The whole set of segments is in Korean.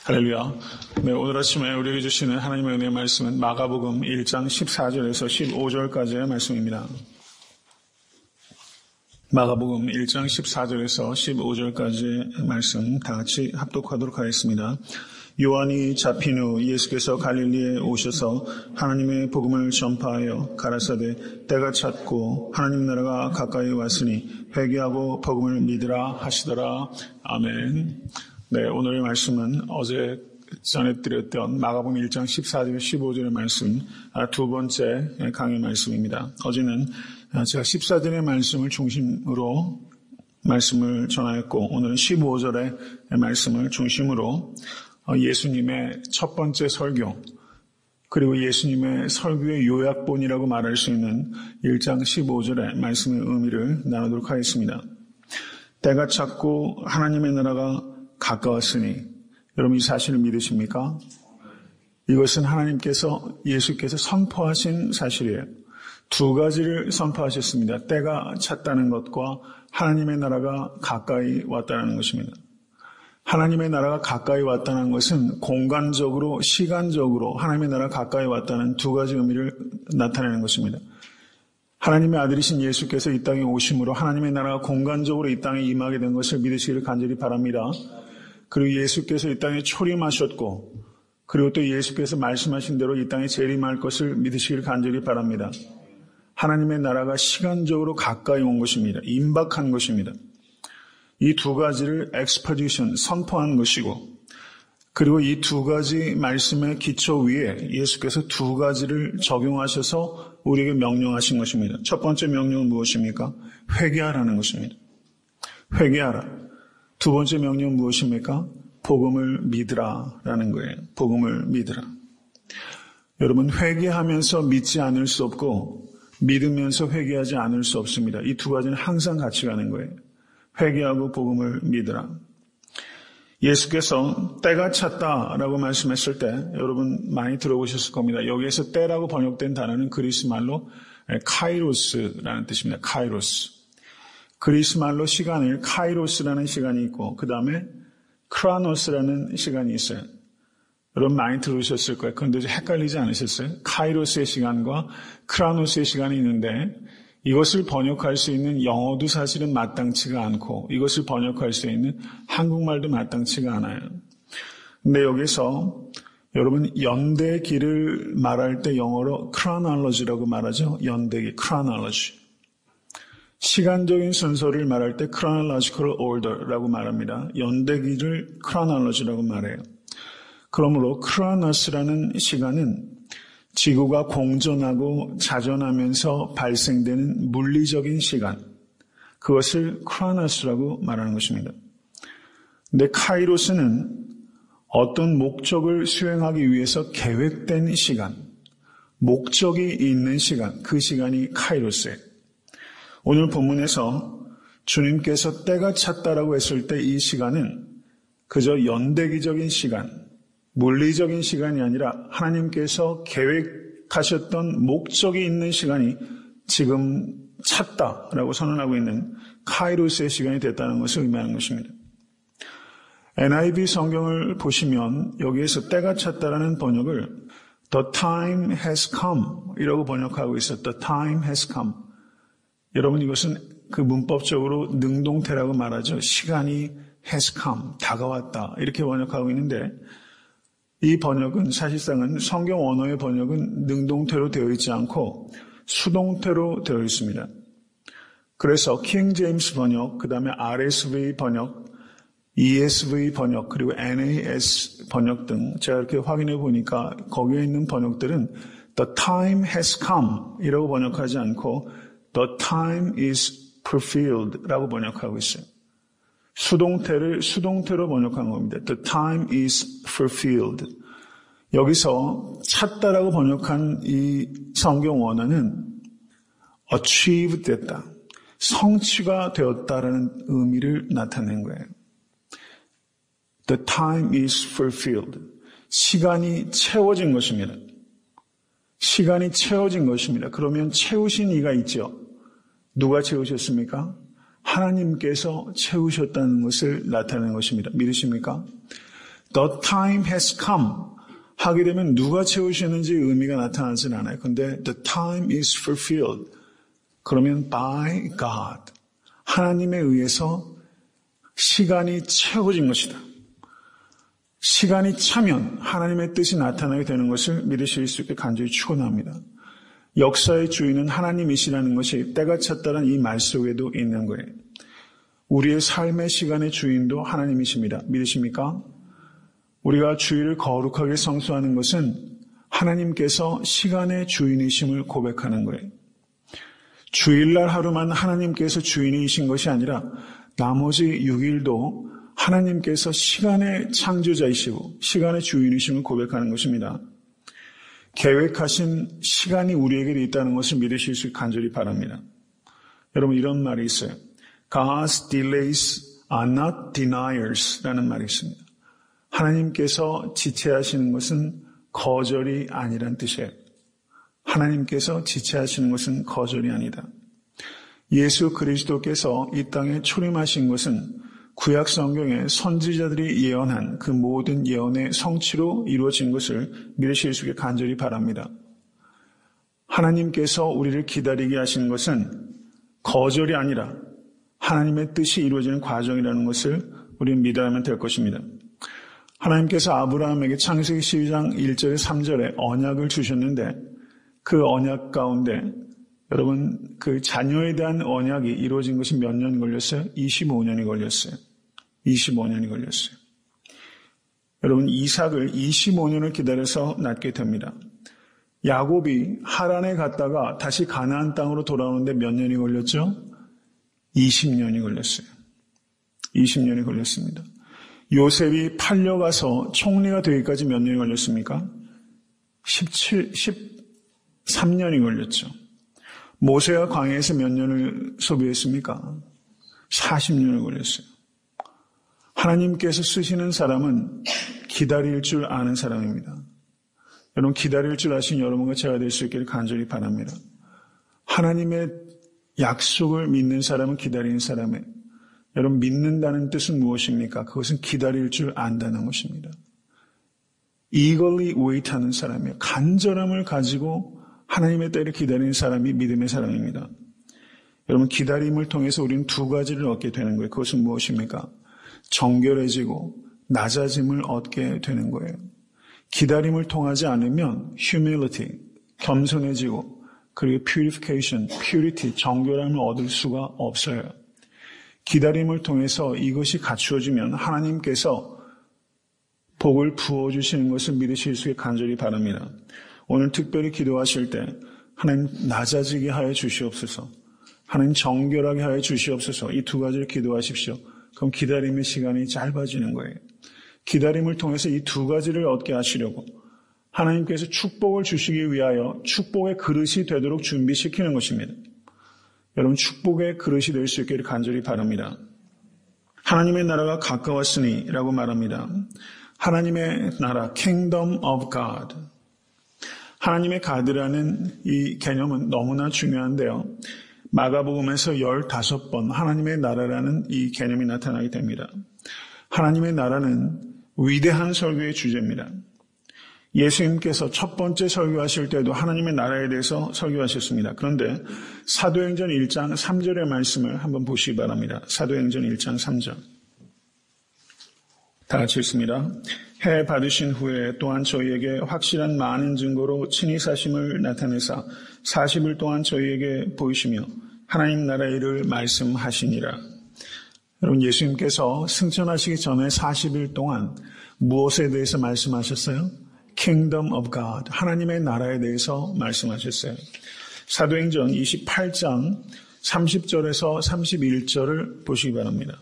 할렐루야. 네, 오늘 아침에 우리에게 주시는 하나님의 은혜의 말씀은 마가복음 1장 14절에서 15절까지의 말씀입니다. 마가복음 1장 14절에서 15절까지의 말씀 다 같이 합독하도록 하겠습니다. 요한이 잡힌 후 예수께서 갈릴리에 오셔서 하나님의 복음을 전파하여 가라사대 때가 찼고 하나님 나라가 가까이 왔으니 회개하고 복음을 믿으라 하시더라. 아멘. 네, 오늘의 말씀은 어제 전해드렸던 마가복음 1장 14절 15절의 말씀 두 번째 강의 말씀입니다. 어제는 제가 14절의 말씀을 중심으로 말씀을 전하였고 오늘은 15절의 말씀을 중심으로 예수님의 첫 번째 설교 그리고 예수님의 설교의 요약본이라고 말할 수 있는 1장 15절의 말씀의 의미를 나누도록 하겠습니다. 때가 찼고 하나님의 나라가 가까웠으니 여러분 이 사실을 믿으십니까? 이것은 하나님께서 예수께서 선포하신 사실이에요. 두 가지를 선포하셨습니다. 때가 찼다는 것과 하나님의 나라가 가까이 왔다는 것입니다. 하나님의 나라가 가까이 왔다는 것은 공간적으로 시간적으로 하나님의 나라가 가까이 왔다는 두 가지 의미를 나타내는 것입니다. 하나님의 아들이신 예수께서 이 땅에 오심으로 하나님의 나라가 공간적으로 이 땅에 임하게 된 것을 믿으시기를 간절히 바랍니다. 그리고 예수께서 이 땅에 초림하셨고 그리고 또 예수께서 말씀하신 대로 이 땅에 재림할 것을 믿으시기를 간절히 바랍니다. 하나님의 나라가 시간적으로 가까이 온 것입니다. 임박한 것입니다. 이 두 가지를 exposition, 선포한 것이고 그리고 이 두 가지 말씀의 기초 위에 예수께서 두 가지를 적용하셔서 우리에게 명령하신 것입니다. 첫 번째 명령은 무엇입니까? 회개하라는 것입니다. 회개하라. 두 번째 명령은 무엇입니까? 복음을 믿으라라는 거예요. 복음을 믿으라. 여러분 회개하면서 믿지 않을 수 없고 믿으면서 회개하지 않을 수 없습니다. 이 두 가지는 항상 같이 가는 거예요. 회개하고 복음을 믿으라. 예수께서 때가 찼다라고 말씀했을 때 여러분 많이 들어보셨을 겁니다. 여기에서 때라고 번역된 단어는 그리스 말로 카이로스라는 뜻입니다. 카이로스. 그리스 말로 시간을 카이로스라는 시간이 있고 그 다음에 크라노스라는 시간이 있어요. 여러분 많이 들으셨을 거예요. 그런데 좀 헷갈리지 않으셨어요? 카이로스의 시간과 크라노스의 시간이 있는데 이것을 번역할 수 있는 영어도 사실은 마땅치가 않고 이것을 번역할 수 있는 한국말도 마땅치가 않아요. 근데 여기서 여러분 연대기를 말할 때 영어로 chronology라고 말하죠. 연대기, chronology. 시간적인 순서를 말할 때 chronological order라고 말합니다. 연대기를 chronology라고 말해요. 그러므로 크로노스라는 시간은 지구가 공전하고 자전하면서 발생되는 물리적인 시간, 그것을 크로노스라고 말하는 것입니다. 근데 카이로스는 어떤 목적을 수행하기 위해서 계획된 시간, 목적이 있는 시간, 그 시간이 카이로스예요. 오늘 본문에서 주님께서 때가 찼다라고 했을 때 이 시간은 그저 연대기적인 시간, 물리적인 시간이 아니라 하나님께서 계획하셨던 목적이 있는 시간이 지금 찼다라고 선언하고 있는 카이로스의 시간이 됐다는 것을 의미하는 것입니다. NIV 성경을 보시면 여기에서 때가 찼다라는 번역을 The time has come 이라고 번역하고 있어요. The time has come. 여러분 이것은 그 문법적으로 능동태라고 말하죠. 시간이 has come, 다가왔다 이렇게 번역하고 있는데 이 번역은 사실상은 성경 언어의 번역은 능동태로 되어 있지 않고 수동태로 되어 있습니다. 그래서 킹 제임스 번역, 그 다음에 RSV 번역, ESV 번역, 그리고 NAS 번역 등 제가 이렇게 확인해 보니까 거기에 있는 번역들은 The time has come 이라고 번역하지 않고 The time is fulfilled 라고 번역하고 있어요. 수동태를 수동태로 번역한 겁니다. The time is fulfilled. 여기서 찼다라고 번역한 이 성경 원어는 achieved 됐다. 성취가 되었다라는 의미를 나타낸 거예요. The time is fulfilled. 시간이 채워진 것입니다. 시간이 채워진 것입니다. 그러면 채우신 이가 있죠. 누가 채우셨습니까? 하나님께서 채우셨다는 것을 나타내는 것입니다. 믿으십니까? The time has come 하게 되면 누가 채우시는지 의미가 나타나진 않아요. 근데 the time is fulfilled. 그러면 by God. 하나님에 의해서 시간이 채워진 것이다. 시간이 차면 하나님의 뜻이 나타나게 되는 것을 믿으실 수 있게 간절히 축원합니다. 역사의 주인은 하나님이시라는 것이 때가 찼다는 이 말 속에도 있는 거예요. 우리의 삶의 시간의 주인도 하나님이십니다. 믿으십니까? 우리가 주일을 거룩하게 성수하는 것은 하나님께서 시간의 주인이심을 고백하는 거예요. 주일날 하루만 하나님께서 주인이신 것이 아니라 나머지 6일도 하나님께서 시간의 창조자이시고 시간의 주인이심을 고백하는 것입니다. 계획하신 시간이 우리에게 있다는 것을 믿으실 수 간절히 바랍니다. 여러분 이런 말이 있어요. God's delays are not deniers 라는 말이 있습니다. 하나님께서 지체하시는 것은 거절이 아니란 뜻이에요. 하나님께서 지체하시는 것은 거절이 아니다. 예수 그리스도께서 이 땅에 초림하신 것은 구약 성경에 선지자들이 예언한 그 모든 예언의 성취로 이루어진 것을 믿으실 수 있게 간절히 바랍니다. 하나님께서 우리를 기다리게 하시는 것은 거절이 아니라 하나님의 뜻이 이루어지는 과정이라는 것을 우리는 믿어야만 될 것입니다. 하나님께서 아브라함에게 창세기 12장 1절에 3절에 언약을 주셨는데 그 언약 가운데 여러분 그 자녀에 대한 언약이 이루어진 것이 몇 년 걸렸어요? 25년이 걸렸어요. 25년이 걸렸어요. 여러분 이삭을 25년을 기다려서 낳게 됩니다. 야곱이 하란에 갔다가 다시 가나안 땅으로 돌아오는데 몇 년이 걸렸죠? 20년이 걸렸어요. 20년이 걸렸습니다. 요셉이 팔려가서 총리가 되기까지 몇 년이 걸렸습니까? 13년이 걸렸죠. 모세가 광야에서 몇 년을 소비했습니까? 40년을 걸렸어요. 하나님께서 쓰시는 사람은 기다릴 줄 아는 사람입니다. 여러분 기다릴 줄 아신 여러분과 제가 될 수 있기를 간절히 바랍니다. 하나님의 약속을 믿는 사람은 기다리는 사람이에요. 여러분 믿는다는 뜻은 무엇입니까? 그것은 기다릴 줄 안다는 것입니다. eagerly wait 하는 사람이에요. 간절함을 가지고 하나님의 때를 기다리는 사람이 믿음의 사람입니다. 여러분 기다림을 통해서 우리는 두 가지를 얻게 되는 거예요. 그것은 무엇입니까? 정결해지고 낮아짐을 얻게 되는 거예요. 기다림을 통하지 않으면 humility, 겸손해지고 그리고 purification, purity, 정결함을 얻을 수가 없어요. 기다림을 통해서 이것이 갖추어지면 하나님께서 복을 부어주시는 것을 믿으실 수 있게 간절히 바랍니다. 오늘 특별히 기도하실 때 하나님 낮아지게 하여 주시옵소서. 하나님 정결하게 하여 주시옵소서. 이 두 가지를 기도하십시오. 그럼 기다림의 시간이 짧아지는 거예요. 기다림을 통해서 이 두 가지를 얻게 하시려고 하나님께서 축복을 주시기 위하여 축복의 그릇이 되도록 준비시키는 것입니다. 여러분 축복의 그릇이 될 수 있기를 간절히 바랍니다. 하나님의 나라가 가까웠으니 라고 말합니다. 하나님의 나라, Kingdom of God. 하나님의 가드라는 이 개념은 너무나 중요한데요. 마가복음에서 15번 하나님의 나라라는 이 개념이 나타나게 됩니다. 하나님의 나라는 위대한 설교의 주제입니다. 예수님께서 첫 번째 설교하실 때도 하나님의 나라에 대해서 설교하셨습니다. 그런데 사도행전 1장 3절의 말씀을 한번 보시기 바랍니다. 사도행전 1장 3절. 다 같이 읽습니다. 해 받으신 후에 또한 저희에게 확실한 많은 증거로 친히 사심을 나타내사 40일 동안 저희에게 보이시며 하나님 나라의 일을 말씀하시니라. 여러분 예수님께서 승천하시기 전에 40일 동안 무엇에 대해서 말씀하셨어요? Kingdom of God, 하나님의 나라에 대해서 말씀하셨어요. 사도행전 28장 30절에서 31절을 보시기 바랍니다.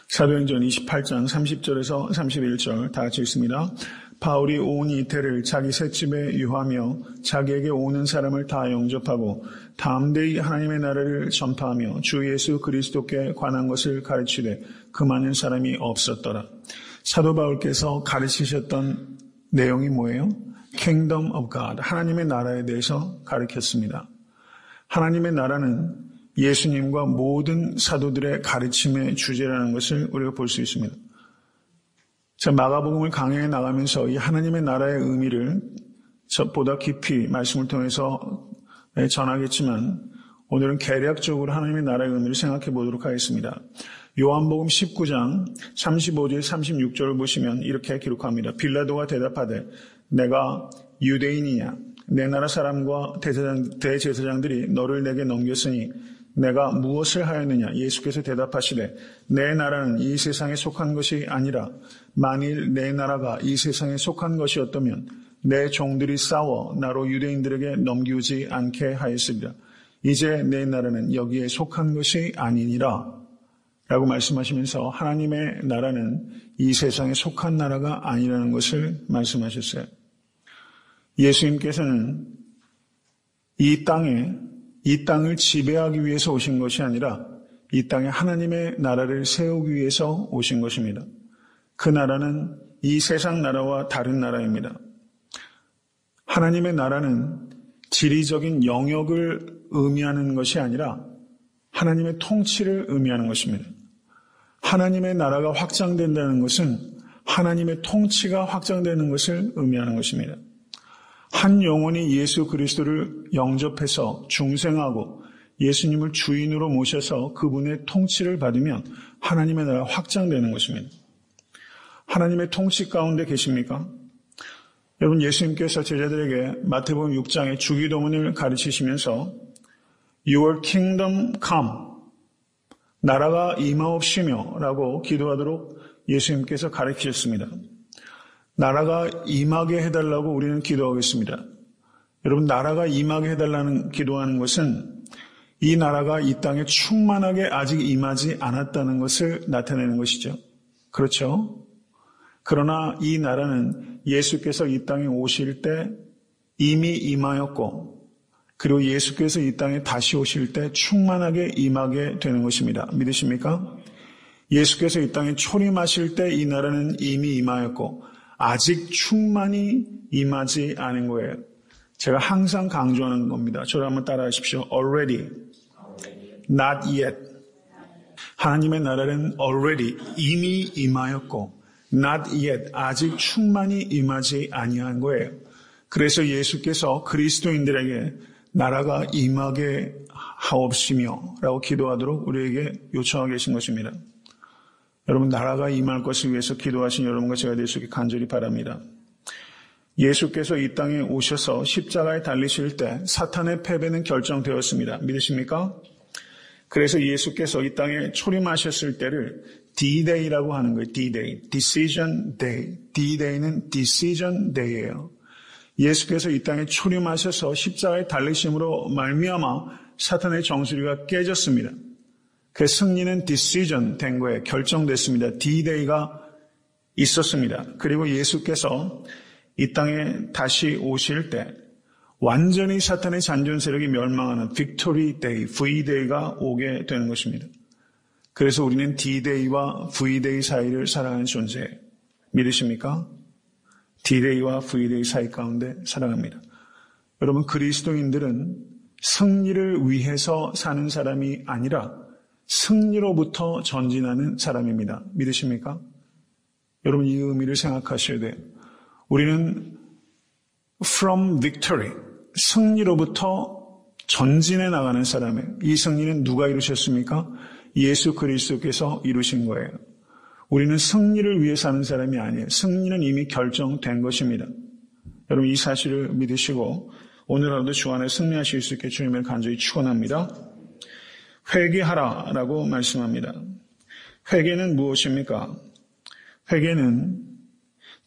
사도행전 28장 30절에서 31절 다 같이 읽습니다. 바울이 온 이태를 자기 셋집에 유하며 자기에게 오는 사람을 다 영접하고 담대히 하나님의 나라를 전파하며 주 예수 그리스도께 관한 것을 가르치되 그 많은 사람이 없었더라. 사도 바울께서 가르치셨던 내용이 뭐예요? Kingdom of God, 하나님의 나라에 대해서 가르쳤습니다. 하나님의 나라는 예수님과 모든 사도들의 가르침의 주제라는 것을 우리가 볼 수 있습니다. 제가 마가복음을 강해해 나가면서 이 하나님의 나라의 의미를 보다 깊이 말씀을 통해서 전하겠지만 오늘은 개략적으로 하나님의 나라의 의미를 생각해 보도록 하겠습니다. 요한복음 19장 35절 36절을 보시면 이렇게 기록합니다. 빌라도가 대답하되 내가 유대인이냐 내 나라 사람과 대제사장들이 너를 내게 넘겼으니 내가 무엇을 하였느냐. 예수께서 대답하시되 내 나라는 이 세상에 속한 것이 아니라 만일 내 나라가 이 세상에 속한 것이었다면 내 종들이 싸워 나로 유대인들에게 넘기지 않게 하였으리라. 이제 내 나라는 여기에 속한 것이 아니니라 라고 말씀하시면서 하나님의 나라는 이 세상에 속한 나라가 아니라는 것을 말씀하셨어요. 예수님께서는 이 땅을 지배하기 위해서 오신 것이 아니라 이 땅에 하나님의 나라를 세우기 위해서 오신 것입니다. 그 나라는 이 세상 나라와 다른 나라입니다. 하나님의 나라는 지리적인 영역을 의미하는 것이 아니라 하나님의 통치를 의미하는 것입니다. 하나님의 나라가 확장된다는 것은 하나님의 통치가 확장되는 것을 의미하는 것입니다. 한 영혼이 예수 그리스도를 영접해서 중생하고 예수님을 주인으로 모셔서 그분의 통치를 받으면 하나님의 나라가 확장되는 것입니다. 하나님의 통치 가운데 계십니까? 여러분, 예수님께서 제자들에게 마태복음 6장의 주기도문을 가르치시면서 Your kingdom come, 나라가 임하옵시며 라고 기도하도록 예수님께서 가르치셨습니다. 나라가 임하게 해달라고 우리는 기도하겠습니다. 여러분, 나라가 임하게 해달라는 기도하는 것은 이 나라가 이 땅에 충만하게 아직 임하지 않았다는 것을 나타내는 것이죠. 그렇죠? 그러나 이 나라는 예수께서 이 땅에 오실 때 이미 임하였고 그리고 예수께서 이 땅에 다시 오실 때 충만하게 임하게 되는 것입니다. 믿으십니까? 예수께서 이 땅에 초림하실 때 이 나라는 이미 임하였고 아직 충만히 임하지 않은 거예요. 제가 항상 강조하는 겁니다. 저를 한번 따라하십시오. Already, not yet. 하나님의 나라는 already, 이미 임하였고 not yet, 아직 충만히 임하지 아니한 거예요. 그래서 예수께서 그리스도인들에게 나라가 임하게 하옵시며 라고 기도하도록 우리에게 요청하고 계신 것입니다. 여러분, 나라가 임할 것을 위해서 기도하신 여러분과 제가 될 수 있게 간절히 바랍니다. 예수께서 이 땅에 오셔서 십자가에 달리실 때 사탄의 패배는 결정되었습니다. 믿으십니까? 그래서 예수께서 이 땅에 초림하셨을 때를 D-Day라고 하는 거예요. D-Day, Decision Day. D-Day는 Decision Day예요. 예수께서 이 땅에 초림하셔서 십자가에 달리심으로 말미암아 사탄의 정수리가 깨졌습니다. 그 승리는 decision 된 거예요. 결정됐습니다. D-Day가 있었습니다. 그리고 예수께서 이 땅에 다시 오실 때 완전히 사탄의 잔존 세력이 멸망하는 Victory Day, V-Day가 오게 되는 것입니다. 그래서 우리는 D-Day와 V-Day 사이를 살아가는 존재예요. 믿으십니까? D-Day와 V-Day 사이 가운데 살아갑니다. 여러분, 그리스도인들은 승리를 위해서 사는 사람이 아니라 승리로부터 전진하는 사람입니다. 믿으십니까? 여러분, 이 의미를 생각하셔야 돼요. 우리는 from victory, 승리로부터 전진해 나가는 사람이에요. 이 승리는 누가 이루셨습니까? 예수 그리스도께서 이루신 거예요. 우리는 승리를 위해 사는 사람이 아니에요. 승리는 이미 결정된 것입니다. 여러분, 이 사실을 믿으시고 오늘 하루도 주 안에 승리하실 수 있게 주님을 간절히 축원합니다. 회개하라라고 말씀합니다. 회개는 무엇입니까? 회개는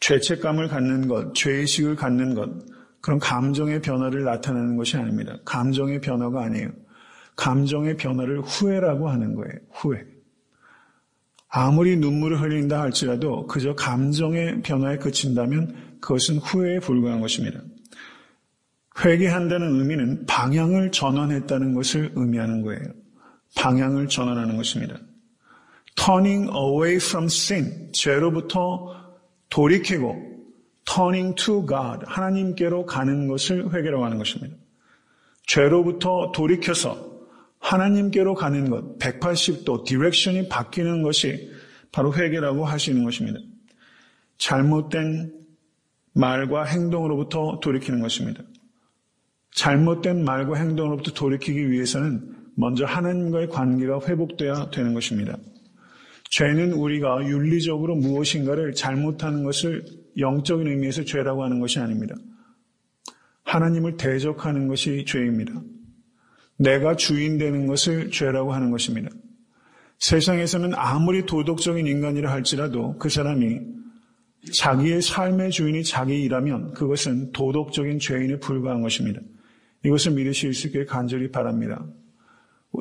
죄책감을 갖는 것, 죄의식을 갖는 것, 그런 감정의 변화를 나타내는 것이 아닙니다. 감정의 변화가 아니에요. 감정의 변화를 후회라고 하는 거예요. 후회. 아무리 눈물을 흘린다 할지라도 그저 감정의 변화에 그친다면 그것은 후회에 불과한 것입니다. 회개한다는 의미는 방향을 전환했다는 것을 의미하는 거예요. 방향을 전환하는 것입니다. Turning away from sin, 죄로부터 돌이키고 turning to God, 하나님께로 가는 것을 회개라고 하는 것입니다. 죄로부터 돌이켜서 하나님께로 가는 것, 180도 디렉션이 바뀌는 것이 바로 회개라고 하시는 것입니다. 잘못된 말과 행동으로부터 돌이키는 것입니다. 잘못된 말과 행동으로부터 돌이키기 위해서는 먼저 하나님과의 관계가 회복돼야 되는 것입니다. 죄는 우리가 윤리적으로 무엇인가를 잘못하는 것을 영적인 의미에서 죄라고 하는 것이 아닙니다. 하나님을 대적하는 것이 죄입니다. 내가 주인 되는 것을 죄라고 하는 것입니다. 세상에서는 아무리 도덕적인 인간이라 할지라도 그 사람이 자기의 삶의 주인이 자기이라면 그것은 도덕적인 죄인에 불과한 것입니다. 이것을 믿으실 수 있기를 간절히 바랍니다.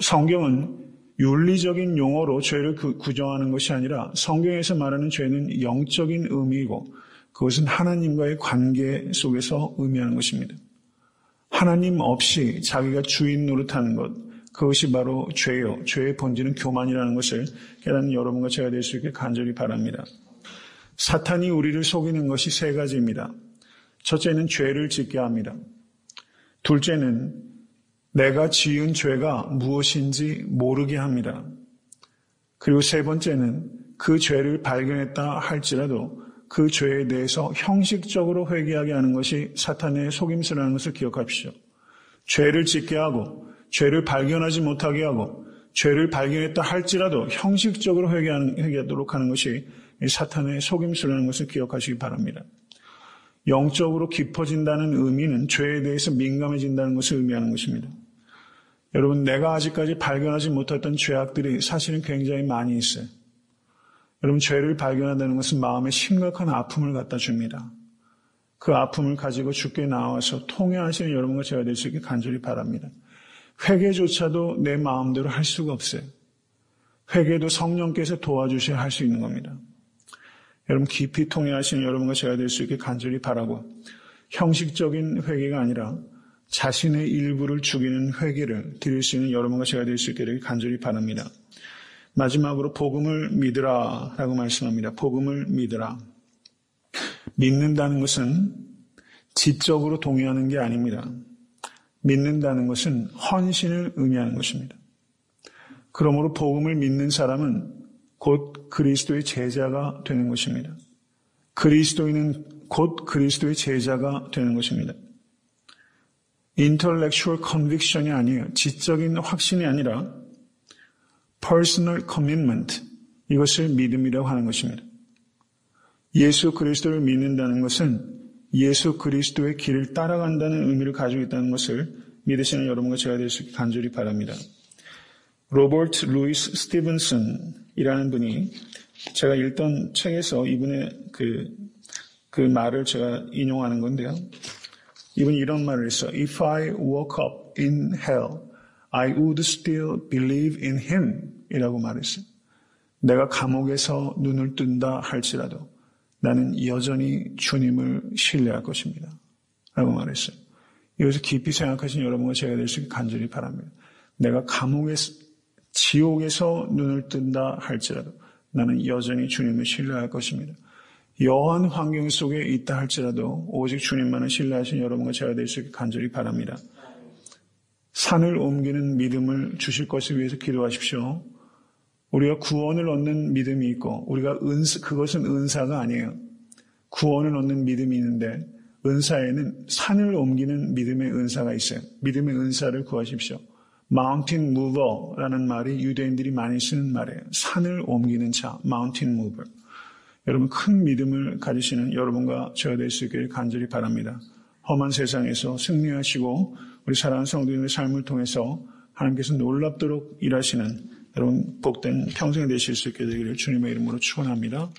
성경은 윤리적인 용어로 죄를 규정하는 것이 아니라 성경에서 말하는 죄는 영적인 의미이고 그것은 하나님과의 관계 속에서 의미하는 것입니다. 하나님 없이 자기가 주인 노릇하는 것, 그것이 바로 죄요. 죄의 본질은 교만이라는 것을 깨닫는 여러분과 제가 될 수 있게 간절히 바랍니다. 사탄이 우리를 속이는 것이 세 가지입니다. 첫째는 죄를 짓게 합니다. 둘째는 내가 지은 죄가 무엇인지 모르게 합니다. 그리고 세 번째는 그 죄를 발견했다 할지라도 그 죄에 대해서 형식적으로 회개하게 하는 것이 사탄의 속임수라는 것을 기억하십시오. 죄를 짓게 하고 죄를 발견하지 못하게 하고 죄를 발견했다 할지라도 형식적으로 회개하도록 하는 것이 사탄의 속임수라는 것을 기억하시기 바랍니다. 영적으로 깊어진다는 의미는 죄에 대해서 민감해진다는 것을 의미하는 것입니다. 여러분, 내가 아직까지 발견하지 못했던 죄악들이 사실은 굉장히 많이 있어요. 여러분, 죄를 발견한다는 것은 마음에 심각한 아픔을 갖다 줍니다. 그 아픔을 가지고 주께 나와서 통회하시는 여러분과 제가 될 수 있게 간절히 바랍니다. 회개조차도 내 마음대로 할 수가 없어요. 회개도 성령께서 도와주셔야 할 수 있는 겁니다. 여러분, 깊이 통회하시는 여러분과 제가 될 수 있게 간절히 바라고 형식적인 회개가 아니라 자신의 일부를 죽이는 회개를 드릴 수 있는 여러분과 제가 될 수 있게 되길 간절히 바랍니다. 마지막으로 복음을 믿으라 라고 말씀합니다. 복음을 믿으라. 믿는다는 것은 지적으로 동의하는 게 아닙니다. 믿는다는 것은 헌신을 의미하는 것입니다. 그러므로 복음을 믿는 사람은 곧 그리스도의 제자가 되는 것입니다. 그리스도인은 곧 그리스도의 제자가 되는 것입니다. intellectual conviction이 아니에요. 지적인 확신이 아니라 personal commitment, 이것을 믿음이라고 하는 것입니다. 예수 그리스도를 믿는다는 것은 예수 그리스도의 길을 따라간다는 의미를 가지고 있다는 것을 믿으시는 여러분과 제가 될 수 있게 간절히 바랍니다. 로버트 루이스 스티븐슨이라는 분이 제가 읽던 책에서 이분의 그 말을 제가 인용하는 건데요. 이분이 이런 말을 했어요. If I woke up in hell, I would still believe in him 이라고 말했어요. 내가 감옥에서 눈을 뜬다 할지라도 나는 여전히 주님을 신뢰할 것입니다. 라고 말했어요. 이것을 깊이 생각하신 여러분과 제가 될 수 있게 간절히 바랍니다. 내가 지옥에서 눈을 뜬다 할지라도 나는 여전히 주님을 신뢰할 것입니다. 여한 환경 속에 있다 할지라도 오직 주님만을 신뢰하신 여러분과 제가 될 수 있게 간절히 바랍니다. 산을 옮기는 믿음을 주실 것을 위해서 기도하십시오. 우리가 구원을 얻는 믿음이 있고 그것은 은사가 아니에요. 구원을 얻는 믿음이 있는데 은사에는 산을 옮기는 믿음의 은사가 있어요. 믿음의 은사를 구하십시오. Mountain mover라는 말이 유대인들이 많이 쓰는 말이에요. 산을 옮기는 자, Mountain mover. 여러분, 큰 믿음을 가지시는 여러분과 제가 될 수 있기를 간절히 바랍니다. 험한 세상에서 승리하시고 우리 사랑하는 성도님의 삶을 통해서 하나님께서 놀랍도록 일하시는 여러분 복된 평생이 되실 수 있게 되기를 주님의 이름으로 축원합니다.